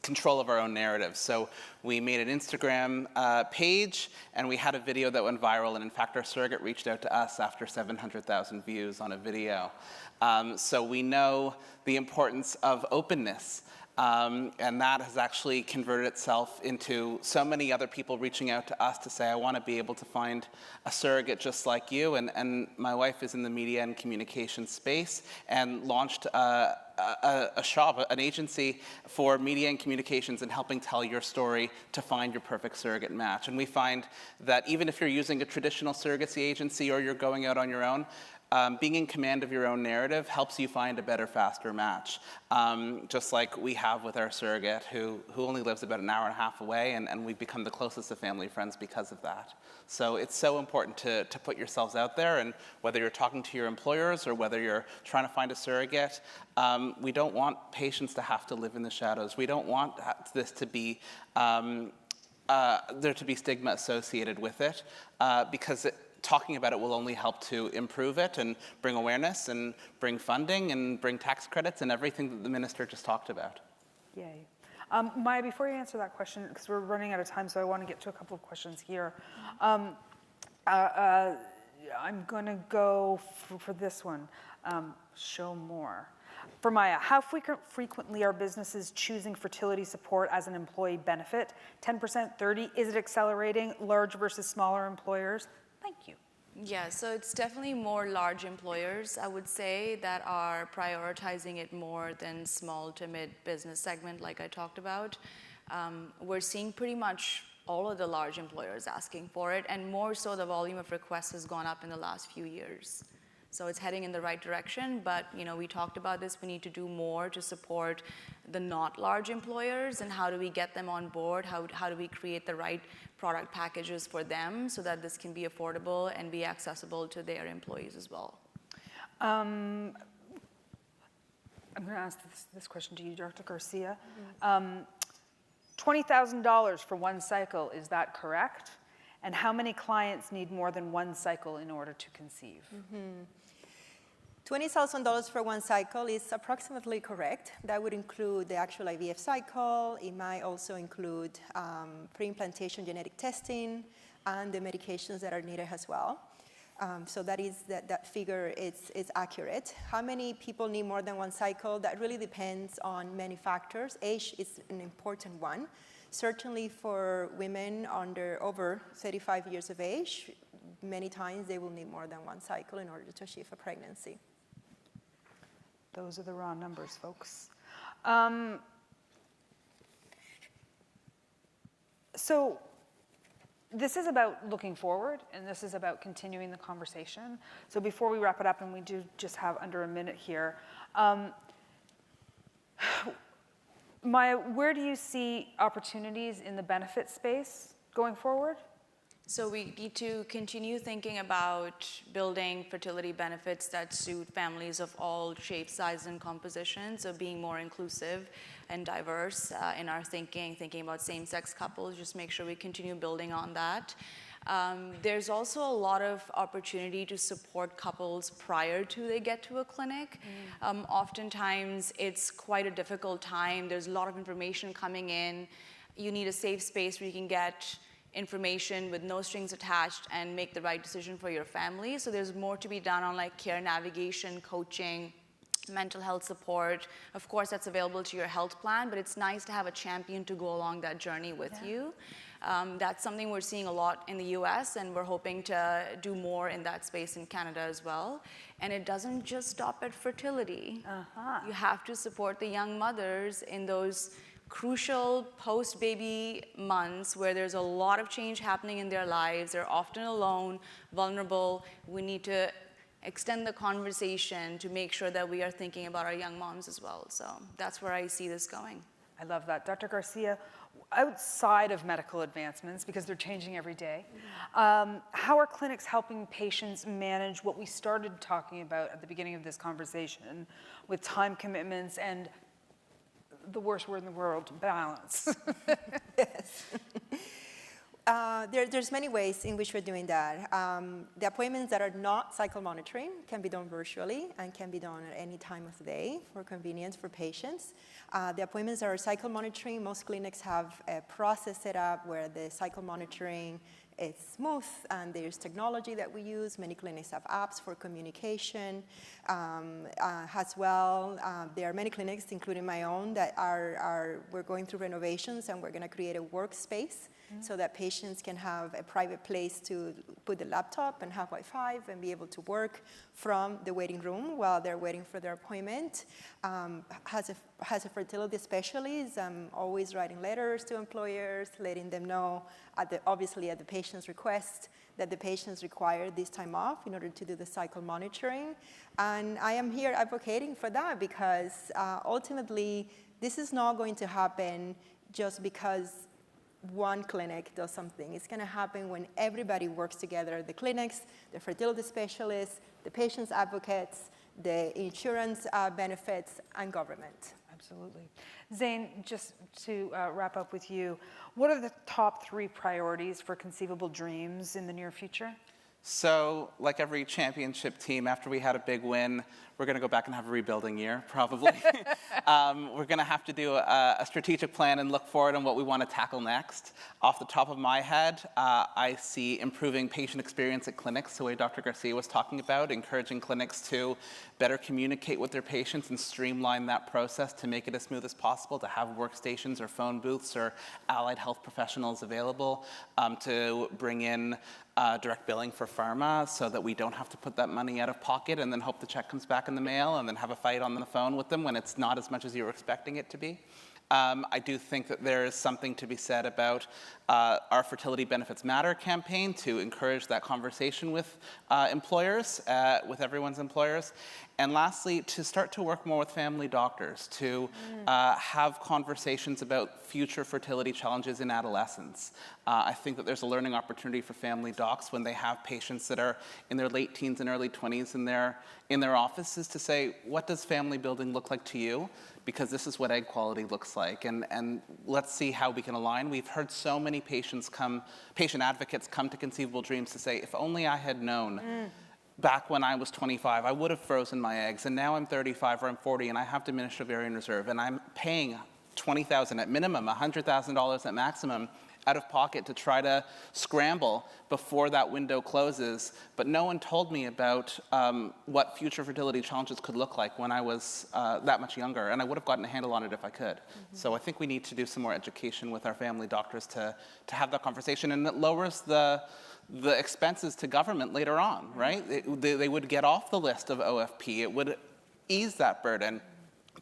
control of our own narrative. So we made an Instagram page, and we had a video that went viral, and in fact our surrogate reached out to us after 700,000 views on a video. So we know the importance of openness, and that has actually converted itself into so many other people reaching out to us to say, I want to be able to find a surrogate just like you. And my wife is in the media and communication space and launched a shop, an agency for media and communications and helping tell your story to find your perfect surrogate match. And we find that even if you're using a traditional surrogacy agency or you're going out on your own, being in command of your own narrative helps you find a better, faster match. Just like we have with our surrogate, who only lives about an hour and a half away, and we've become the closest of family friends because of that. So it's so important to put yourselves out there, and whether you're talking to your employers or whether you're trying to find a surrogate, we don't want patients to have to live in the shadows. We don't want this to be, there to be stigma associated with it, because talking about it will only help to improve it and bring awareness and bring funding and bring tax credits and everything that the minister just talked about. Yay. Maya, before you answer that question, because we're running out of time, so I want to get to a couple of questions here. I'm going to go for this one. Show more. For Maya, how frequently are businesses choosing fertility support as an employee benefit? 10%, 30%, is it accelerating large versus smaller employers? Thank you. Yeah, so it's definitely more large employers, I would say, that are prioritizing it more than small to mid business segment like I talked about. We're seeing pretty much all of the large employers asking for it, and more so the volume of requests has gone up in the last few years. So it's heading in the right direction, but we talked about this, we need to do more to support the not large employers, and how do we get them on board, how do we create the right product packages for them so that this can be affordable and be accessible to their employees as well. I'm going to ask this question to you, Dr. Garcia. $20,000 for one cycle, is that correct? And how many clients need more than one cycle in order to conceive? $20,000 for one cycle is approximately correct. That would include the actual IVF cycle. It might also include pre-implantation genetic testing and the medications that are needed as well. So that figure is accurate. How many people need more than one cycle? That really depends on many factors. Age is an important one. Certainly for women over 35 years of age, many times they will need more than one cycle in order to achieve a pregnancy. Those are the raw numbers, folks. So this is about looking forward, and this is about continuing the conversation. So before we wrap it up, and we do just have under a minute here, Maya, where do you see opportunities in the benefit space going forward? So we need to continue thinking about building fertility benefits that suit families of all shapes, sizes, and compositions, so being more inclusive and diverse in our thinking about same-sex couples, just make sure we continue building on that. There's also a lot of opportunity to support couples prior to they get to a clinic. Oftentimes, it's quite a difficult time. There's a lot of information coming in. You need a safe space where you can get information with no strings attached and make the right decision for your family. So there's more to be done on like care navigation, coaching, mental health support. Of course, that's available to your health plan, but it's nice to have a champion to go along that journey with you. That's something we're seeing a lot in the US, and we're hoping to do more in that space in Canada as well. And it doesn't just stop at fertility. You have to support the young mothers in those crucial post-baby months where there's a lot of change happening in their lives. They're often alone, vulnerable. We need to extend the conversation to make sure that we are thinking about our young moms as well. So that's where I see this going. I love that. Dr. Garcia, outside of medical advancements, because they're changing every day, how are clinics helping patients manage what we started talking about at the beginning of this conversation with time commitments and the worst word in the world, balance? Yes. There's many ways in which we're doing that. The appointments that are not cycle monitoring can be done virtually and can be done at any time of the day for convenience for patients. The appointments that are cycle monitoring, most clinics have a process set up where the cycle monitoring is smooth, and there's technology that we use. Many clinics have apps for communication as well. There are many clinics, including my own, that we're going through renovations, and we're going to create a workspace so that patients can have a private place to put the laptop and have Wi-Fi and be able to work from the waiting room while they're waiting for their appointment. Has a as a fertility specialist, I'm always writing letters to employers, letting them know, obviously at the patient's request, that the patients require this time off in order to do the cycle monitoring. And I am here advocating for that because ultimately, this is not going to happen just because one clinic does something. It's going to happen when everybody works together, the clinics, the fertility specialists, the patients' advocates, the insurance benefits, and government. Absolutely. Zane, just to wrap up with you, what are the top 3 priorities for Conceivable Dreams in the near future? So, like every championship team, after we had a big win, we're going to go back and have a rebuilding year, probably. We're going to have to do a strategic plan and look forward on what we want to tackle next. Off the top of my head, I see improving patient experience at clinics, the way Dr. Garcia was talking about, encouraging clinics to better communicate with their patients and streamline that process to make it as smooth as possible, to have workstations or phone booths or allied health professionals available, to bring in direct billing for pharma so that we don't have to put that money out of pocket and then hope the check comes back in the mail and then have a fight on the phone with them when it's not as much as you were expecting it to be. I do think that there is something to be said about our Fertility Benefits Matter campaign to encourage that conversation with employers, with everyone's employers. And lastly, to start to work more with family doctors, to have conversations about future fertility challenges in adolescence. I think that there's a learning opportunity for family docs when they have patients that are in their late teens and early 20s in their offices to say, what does family building look like to you? Because this is what egg quality looks like, and let's see how we can align. We've heard so many patient advocates come to Conceivable Dreams to say, if only I had known back when I was 25, I would have frozen my eggs, and now I'm 35 or I'm 40 and I have diminished ovarian reserve, and I'm paying $20,000 at minimum, $100,000 at maximum, out of pocket to try to scramble before that window closes. But no one told me about what future fertility challenges could look like when I was that much younger, and I would have gotten a handle on it if I could. So I think we need to do some more education with our family doctors to have that conversation, and it lowers the expenses to government later on, right? They would get off the list of OFP. It would ease that burden,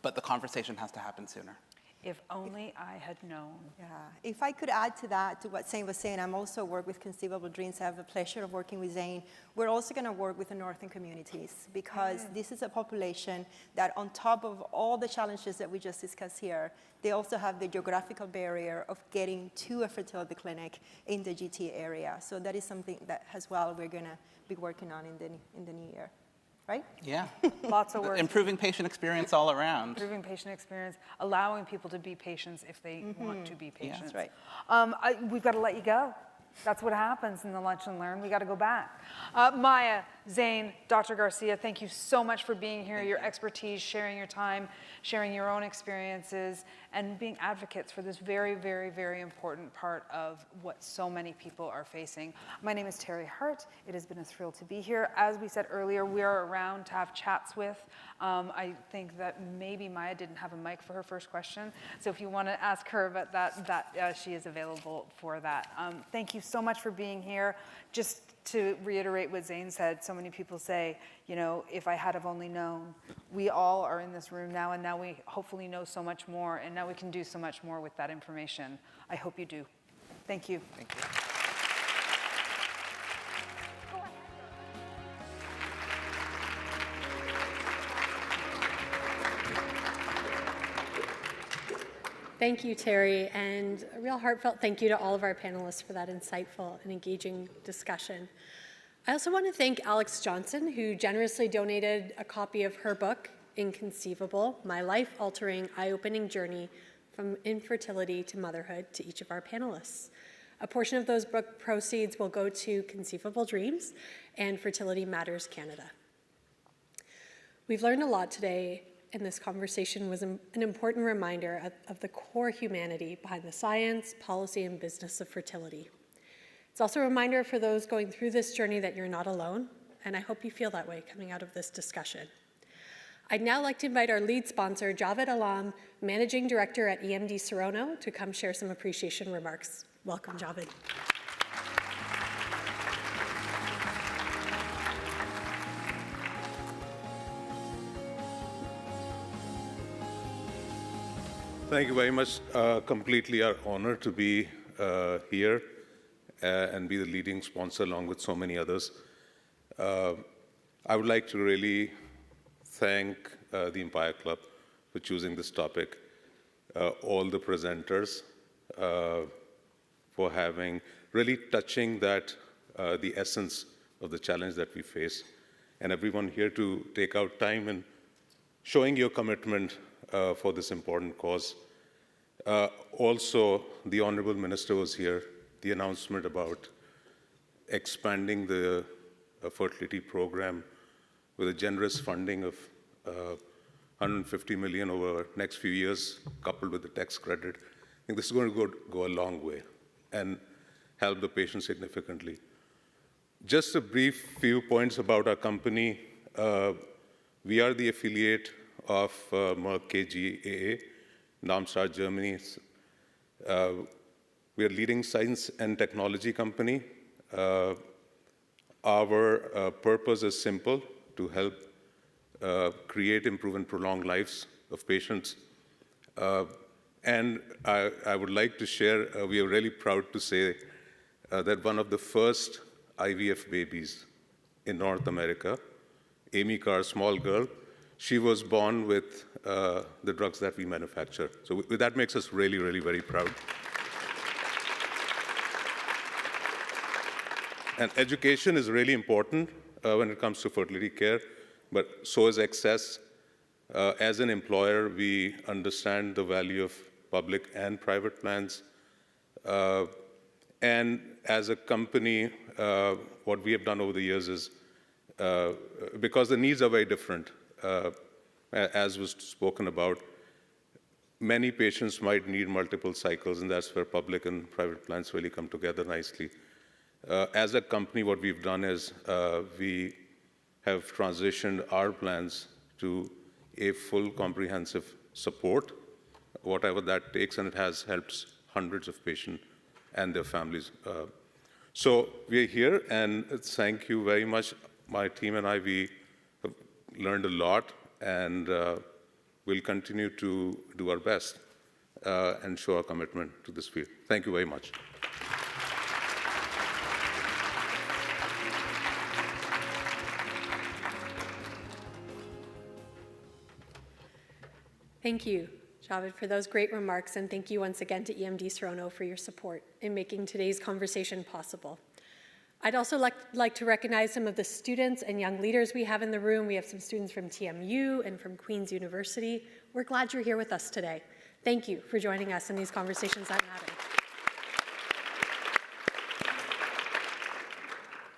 but the conversation has to happen sooner. If only I had known. Yeah, if I could add to that, to what Zane was saying, I'm also work with Conceivable Dreams. I have the pleasure of working with Zane. We're also going to work with the northern communities because this is a population that on top of all the challenges that we just discussed here, they also have the geographical barrier of getting to a fertility clinic in the GTA area. So that is something that as well we're going to be working on in the new year. Right? Yeah. Lots of work. Improving patient experience all around. Improving patient experience, allowing people to be patients if they want to be patients. That's right. We've got to let you go. That's what happens in the Lunch and Learn. We got to go back. Maya, Zane, Dr. Garcia, thank you so much for being here, your expertise, sharing your time, sharing your own experiences, and being advocates for this very, very, very important part of what so many people are facing. My name is Teri Hart. It has been a thrill to be here. As we said earlier, we are around to have chats with. I think that maybe Maya didn't have a mic for her first question, so if you want to ask her about that, she is available for that. Thank you so much for being here. Just to reiterate what Zane said, so many people say, you know, if I had have only known. We all are in this room now, and now we hopefully know so much more, and now we can do so much more with that information. I hope you do. Thank you. Thank you. Thank you, Teri, and a real heartfelt thank you to all of our panelists for that insightful and engaging discussion. I also want to thank Alex Johnson, who generously donated a copy of her book, Inconceivable, My Life-Altering, Eye-Opening Journey from Infertility to Motherhood, to each of our panelists. A portion of those book proceeds will go to Conceivable Dreams and Fertility Matters Canada. We've learned a lot today, and this conversation was an important reminder of the core humanity behind the science, policy, and business of fertility. It's also a reminder for those going through this journey that you're not alone, and I hope you feel that way coming out of this discussion. I'd now like to invite our lead sponsor, Javed Alam, Managing Director at EMD Serono, to come share some appreciation remarks. Welcome, Javed. Thank you very much. Completely our honor to be here and be the leading sponsor along with so many others. I would like to really thank the Empire Club for choosing this topic, all the presenters for having really touching that the essence of the challenge that we face, and everyone here to take out time and showing your commitment for this important cause. Also, the Honorable Minister was here, the announcement about expanding the fertility program with a generous funding of $150 million over the next few years, coupled with the tax credit. I think this is going to go a long way and help the patient significantly. Just a brief few points about our company. We are the affiliate of Merck KGaA, Darmstadt, Germany. We are a leading science and technology company. Our purpose is simple: to help create, improve, and prolong lives of patients. And I would like to share, we are really proud to say that one of the first IVF babies in North America, Amy Carr, small girl, she was born with the drugs that we manufacture. So that makes us really, really very proud. And education is really important when it comes to fertility care, but so is access. As an employer, we understand the value of public and private plans. And as a company, what we have done over the years is, because the needs are very different, as was spoken about, many patients might need multiple cycles, and that's where public and private plans really come together nicely. As a company, what we've done is we have transitioned our plans to a full comprehensive support, whatever that takes, and it has helped hundreds of patients and their families. So we're here, and thank you very much. My team and I, we have learned a lot, and we'll continue to do our best and show our commitment to this field. Thank you very much. Thank you, Javed, for those great remarks, and thank you once again to EMD Serono for your support in making today's conversation possible. I'd also like to recognize some of the students and young leaders we have in the room. We have some students from TMU and from Queen's University. We're glad you're here with us today. Thank you for joining us in these conversations that matter.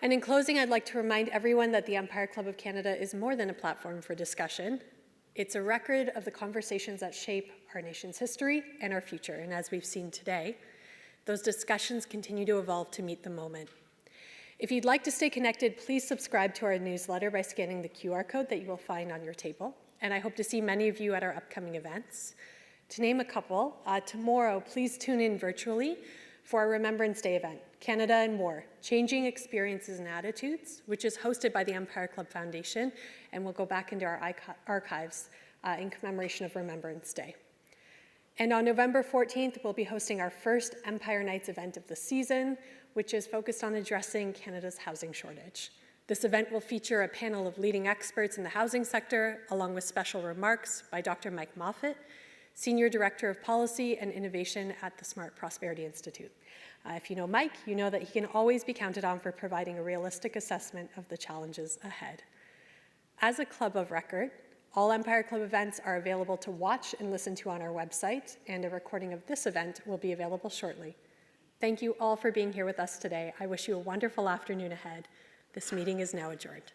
And in closing, I'd like to remind everyone that the Empire Club of Canada is more than a platform for discussion. It's a record of the conversations that shape our nation's history and our future. And as we've seen today, those discussions continue to evolve to meet the moment. If you'd like to stay connected, please subscribe to our newsletter by scanning the QR code that you will find on your table. And I hope to see many of you at our upcoming events. To name a couple, tomorrow, please tune in virtually for our Remembrance Day event, Canada and War, Changing Experiences and Attitudes, which is hosted by the Empire Club Foundation, and we'll go back into our archives in commemoration of Remembrance Day. And on November 14th, we'll be hosting our first Empire Nights event of the season, which is focused on addressing Canada's housing shortage. This event will feature a panel of leading experts in the housing sector, along with special remarks by Dr. Mike Moffat, Senior Director of Policy and Innovation at the Smart Prosperity Institute. If you know Mike, you know that he can always be counted on for providing a realistic assessment of the challenges ahead. As a club of record, all Empire Club events are available to watch and listen to on our website, and a recording of this event will be available shortly. Thank you all for being here with us today. I wish you a wonderful afternoon ahead. This meeting is now adjourned.